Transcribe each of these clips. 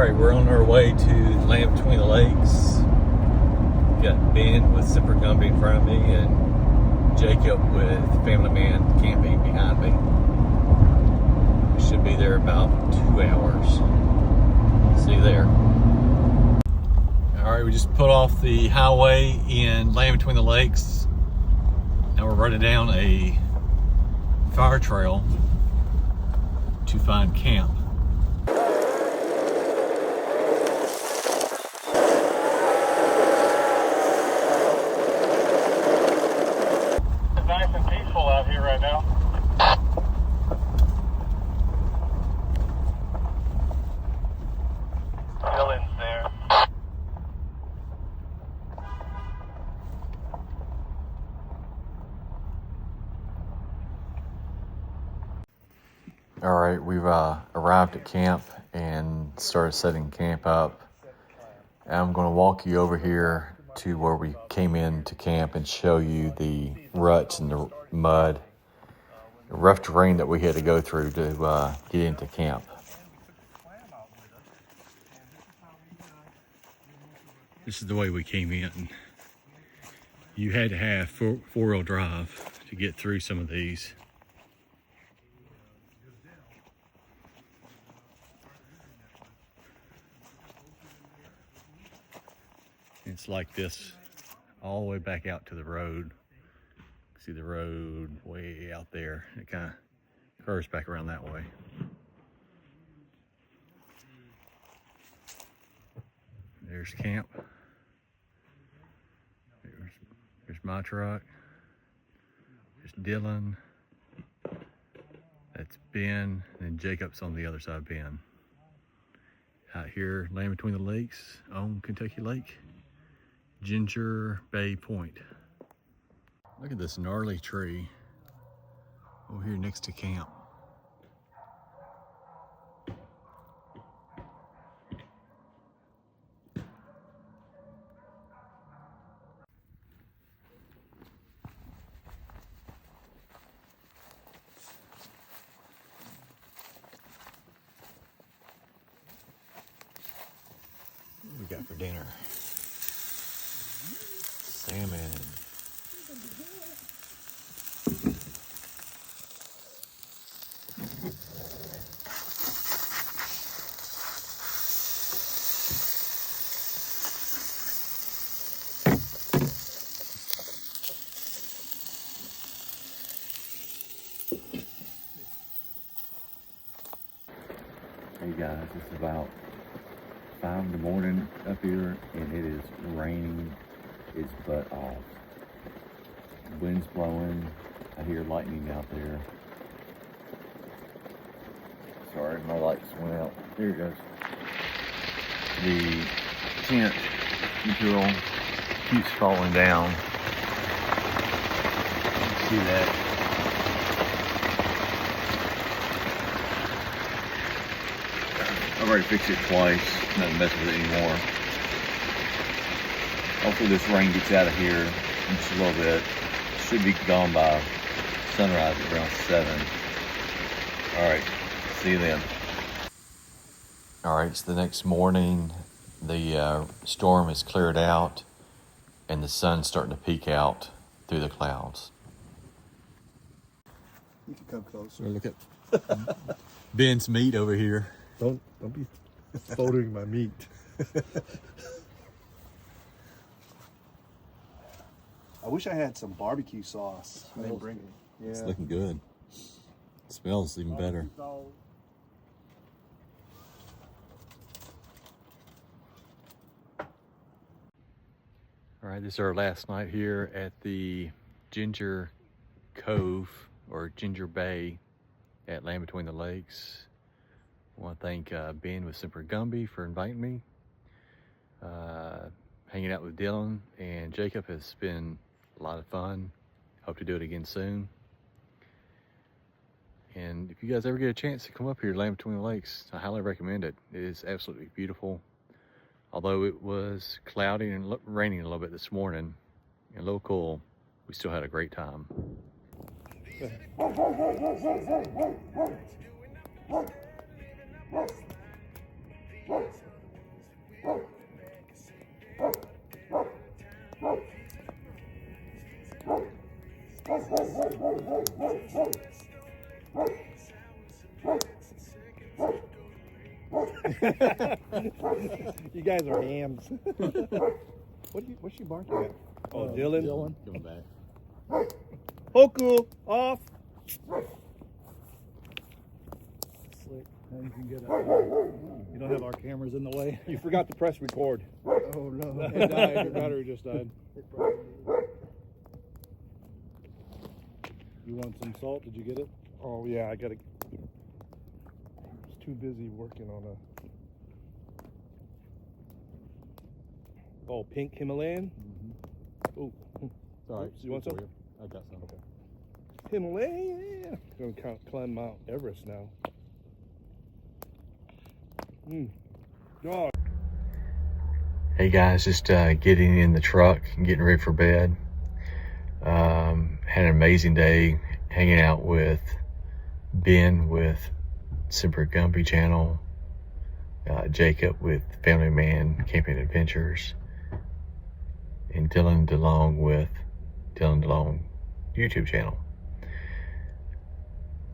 Alright, we're on our way to Land Between the Lakes. Got Ben with Semper Gumby in front of me and Jacob with Family Man camping behind me. We should be there about 2 hours. See you there. Alright, we just put off the highway in Land Between the Lakes. Now we're running down a fire trail to find camp. Out here right now. Dylan's there. All right, we've arrived at camp and started setting camp up. I'm going to walk you over here to where we came in to camp and show you the ruts and the mud, the rough terrain that we had to go through to get into camp. This is the way we came in. You had to have four-wheel drive to get through some of these. It's like this all the way back out to the road. See the road way out there. It kind of curves back around that way. There's camp. There's my truck. There's Dylan. That's Ben. And Jacob's on the other side of Ben. Out here, Land Between the Lakes on Kentucky Lake. Ginger Bay Point. Look at this gnarly tree over here next to camp. What we got for dinner? Salmon. Hey guys, it's about 5 in the morning up here and it is raining its butt off. Wind's blowing. I hear lightning out there. Sorry, my lights went out. There it goes. The tent material keeps falling down. You can see that. I've already fixed it twice. Not mess with it anymore. Hopefully this rain gets out of here in just a little bit. Should be gone by sunrise at around 7. All right, see you then. All right, it's the next morning. The storm has cleared out and the sun's starting to peek out through the clouds. You can come closer. Look at Ben's meat over here. Don't be photoing my meat. I wish I had some barbecue sauce. I didn't bring it. Yeah. It's looking good. It smells even better. All right, this is our last night here at the Ginger Cove or Ginger Bay at Land Between the Lakes. I want to thank Ben with Semper Gumby for inviting me. Hanging out with Dylan and Jacob has been a lot of fun. Hope to do it again soon. And if you guys ever get a chance to come up here to Land Between the Lakes, I highly recommend it. It is absolutely beautiful. Although it was cloudy and raining a little bit this morning and a little cool, we still had a great time. You guys are hams. What's she barking at? Oh, Dylan. Dylan. Coming back. Hoku off. Slick. Now you can get it. You don't have our cameras in the way. You forgot to press record. Oh no. It died. Your battery just died. You want some salt? Did you get it? Oh yeah, I gotta. I was too busy working on a. Oh, pink Himalayan. Oh, Sorry, Oops, you want some? I got some. Okay. Himalayan. Gonna climb Mount Everest now. Oh. Hey guys, just getting in the truck and getting ready for bed. Had an amazing day hanging out with Ben with Semper Gumby channel, Jacob with Family Man Camping Adventures, and Dylan DeLong with Dylan DeLong YouTube channel.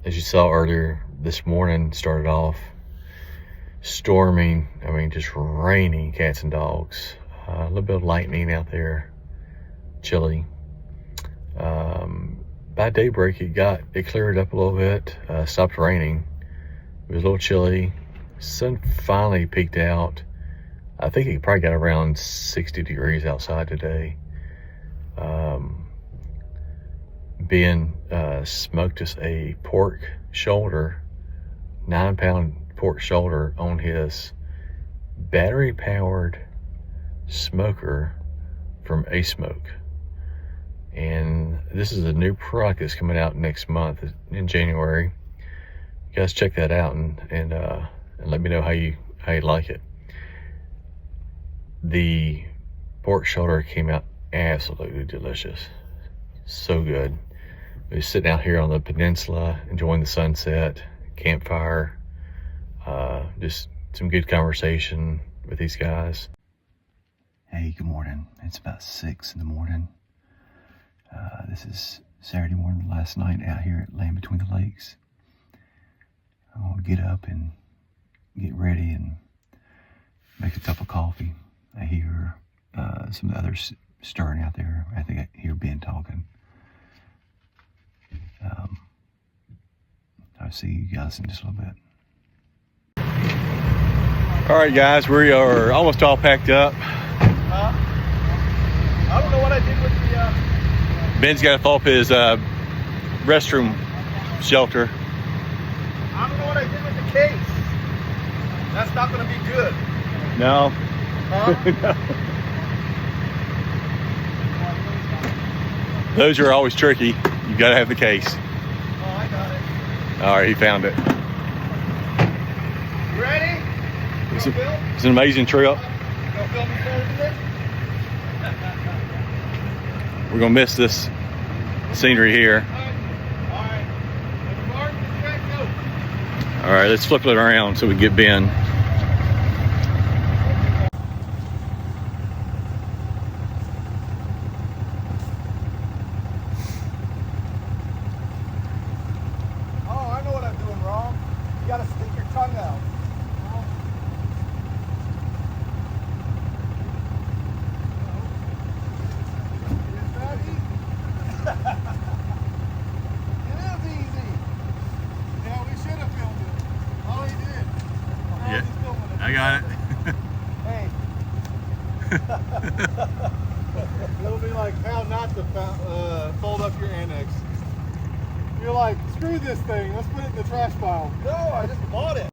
As you saw earlier this morning, started off storming, I mean just raining cats and dogs, a little bit of lightning out there, chilly. By daybreak it cleared up a little bit, stopped raining. It was a little chilly. Sun finally peeked out. I think it probably got around 60 degrees outside today. Ben smoked us a pork shoulder, 9-pound pork shoulder on his battery powered smoker from A Smoke. And this is a new product that's coming out next month in January. You guys check that out and let me know how you like it. The pork shoulder came out absolutely delicious. So good. We were sitting out here on the peninsula, enjoying the sunset, campfire, just some good conversation with these guys. Hey, good morning. It's about 6 in the morning. This is Saturday morning, last night out here at Land Between the Lakes. I'm gonna get up and get ready and make a cup of coffee. I hear some of the others stirring out there. I think I hear Ben talking. I'll see you guys in just a little bit. All right, guys, we are almost all packed up. I don't know what I did with the. Ben's got to fill up his restroom shelter. I don't know what I did with the case. That's not going to be good. No. Huh? Those are always tricky. You got to have the case. Oh, I got it. All right, he found it. You ready? It's an amazing trip. Go film before we do it? We're gonna miss this scenery here. All right, let's flip it around so we can get Ben. Oh, I know what I'm doing wrong. You gotta stick your tongue out. I got it. Hey. It'll be like how not to fold up your annex. You're like, screw this thing, let's put it in the trash pile. No, I just bought it.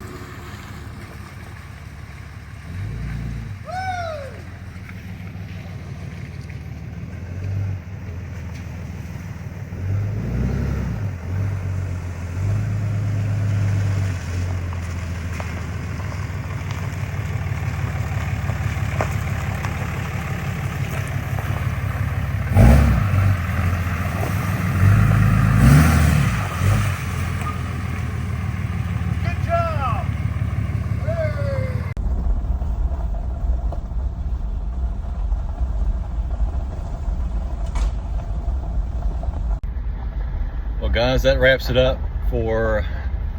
Well, guys, that wraps it up for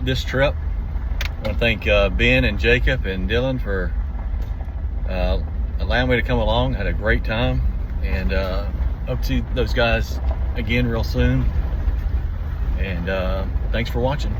this trip. want to thank Ben and Jacob and Dylan for allowing me to come along. Had a great time, and hope to see those guys again real soon. And thanks for watching.